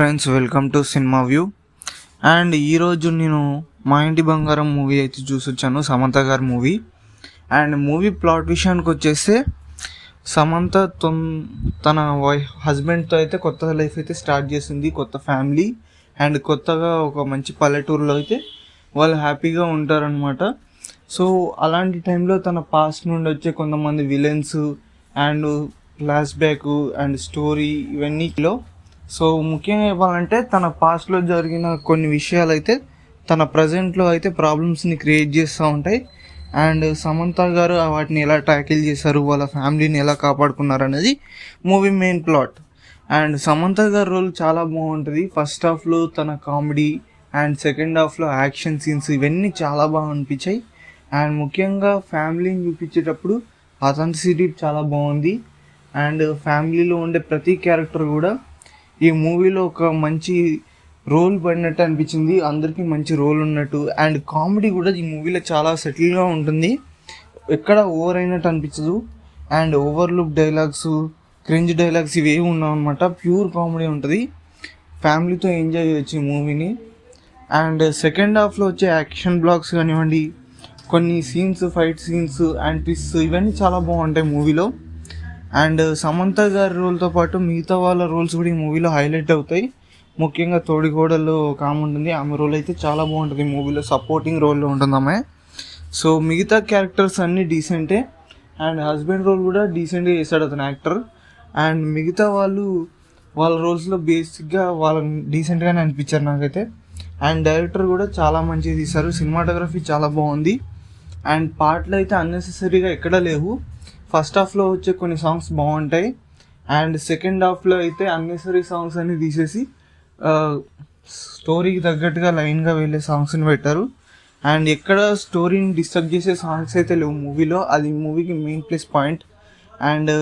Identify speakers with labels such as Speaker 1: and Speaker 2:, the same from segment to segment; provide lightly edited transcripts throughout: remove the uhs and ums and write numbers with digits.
Speaker 1: Friends, welcome to cinema view. And ఈరోజు నేను మా ఇంటి బంగారం మూవీ అయితే చూసొచ్చాను, సమంత గారి మూవీ. అండ్ మూవీ ప్లాట్ విషయానికి వచ్చేస్తే సమంత తన హస్బెండ్తో అయితే కొత్త లైఫ్ అయితే స్టార్ట్ చేసింది, కొత్త ఫ్యామిలీ. అండ్ కొత్తగా ఒక మంచి పల్లెటూరులో అయితే వాళ్ళు హ్యాపీగా ఉంటారనమాట. సో అలాంటి టైంలో తన పాస్ట్ నుండి వచ్చే కొంతమంది villains and flashback and story ఇవన్నీలో సో ముఖ్యంగా చెప్పాలంటే తన పాస్ట్లో జరిగిన కొన్ని విషయాలు అయితే తన ప్రజెంట్లో అయితే ప్రాబ్లమ్స్ని క్రియేట్ చేస్తూ ఉంటాయి. అండ్ సమంత గారు వాటిని ఎలా ట్యాకిల్ చేశారు, వాళ్ళ ఫ్యామిలీని ఎలా కాపాడుకున్నారు అనేది movie main plot. And Samantha గారి రోల్ చాలా బాగుంటుంది. ఫస్ట్ హాఫ్లో తన కామెడీ అండ్ సెకండ్ హాఫ్లో యాక్షన్ సీన్స్ ఇవన్నీ చాలా బాగా అనిపించాయి. అండ్ ముఖ్యంగా ఫ్యామిలీని చూపించేటప్పుడు అథెంటిసిటీ చాలా బాగుంది. అండ్ ఫ్యామిలీలో ఉండే ప్రతి క్యారెక్టర్ కూడా ఈ మూవీలో ఒక మంచి రోల్ పడినట్టు అనిపించింది, అందరికీ మంచి రోల్ ఉన్నట్టు. అండ్ కామెడీ కూడా ఈ మూవీలో చాలా సెటిల్గా ఉంటుంది, ఎక్కడ ఓవర్ అయినట్టు అనిపించదు. And overlook dialogues, cringe dialogues ఇవేవి ఉన్నావు అనమాట, ప్యూర్ కామెడీ ఉంటుంది. ఫ్యామిలీతో ఎంజాయ్ చేయొచ్చు ఈ మూవీని. అండ్ సెకండ్ హాఫ్లో వచ్చే యాక్షన్ బ్లాక్స్ కానివ్వండి, కొన్ని scenes, fight scenes and twist ఇవన్నీ చాలా బాగుంటాయి మూవీలో. అండ్ సమంత గారి రోల్తో పాటు మిగతా వాళ్ళ రోల్స్ కూడా ఈ మూవీలో హైలైట్ అవుతాయి. ముఖ్యంగా తోడికోడలు ఒక ఆమె ఉంటుంది, ఆమె రోల్ అయితే చాలా బాగుంటుంది మూవీలో, సపోర్టింగ్ రోల్లో ఉంటుంది ఆమె. సో మిగతా క్యారెక్టర్స్ అన్నీ డీసెంటే. అండ్ హస్బెండ్ రోల్ కూడా డీసెంట్గా చేశాడు అతను యాక్టర్. అండ్ మిగతా వాళ్ళ రోల్స్లో బేసిక్గా వాళ్ళని డీసెంట్గానే అనిపించారు నాకైతే. అండ్ డైరెక్టర్ కూడా చాలా మంచిగా తీశారు, సినిమాటోగ్రఫీ చాలా బాగుంది. అండ్ పాటలు అయితే అన్నెసెసరీగా ఎక్కడా లేవు. ఫస్ట్ హాఫ్లో వచ్చే కొన్ని సాంగ్స్ బాగుంటాయి. అండ్ సెకండ్ హాఫ్లో అయితే అన్నెసరీ సాంగ్స్ అన్ని తీసేసి స్టోరీకి తగ్గట్టుగా లైన్గా వెళ్ళే సాంగ్స్ని పెట్టారు. అండ్ ఎక్కడ స్టోరీని డిస్టర్బ్ చేసే సాంగ్స్ అయితే లేవు మూవీలో, అది మూవీకి main plus point. And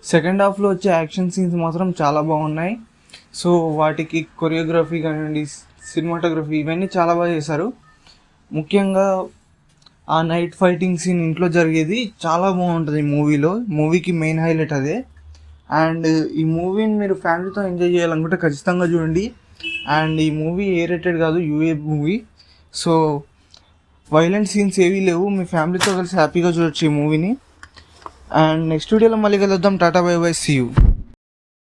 Speaker 1: second హాఫ్లో వచ్చే యాక్షన్ సీన్స్ మాత్రం చాలా బాగున్నాయి. సో వాటికి కొరియోగ్రఫీ కానివ్వండి, సినిమాటోగ్రఫీ ఇవన్నీ చాలా బాగా చేశారు. ముఖ్యంగా ఆ నైట్ ఫైటింగ్ సీన్ ఇంట్లో జరిగేది చాలా బాగుంటుంది మూవీలో, మూవీకి మెయిన్ హైలైట్ అదే. అండ్ ఈ మూవీని మీరు ఫ్యామిలీతో ఎంజాయ్ చేయాలనుకుంటే ఖచ్చితంగా చూడండి. అండ్ ఈ మూవీ ఏ రేటెడ్ కాదు, UA movie. So violent scenes ఏవీ లేవు, మీ ఫ్యామిలీతో కలిసి హ్యాపీగా చూడొచ్చు ఈ మూవీని. అండ్ నెక్స్ట్ వీడియోలో మళ్ళీ కలుద్దాం. Tata bye bye, see you.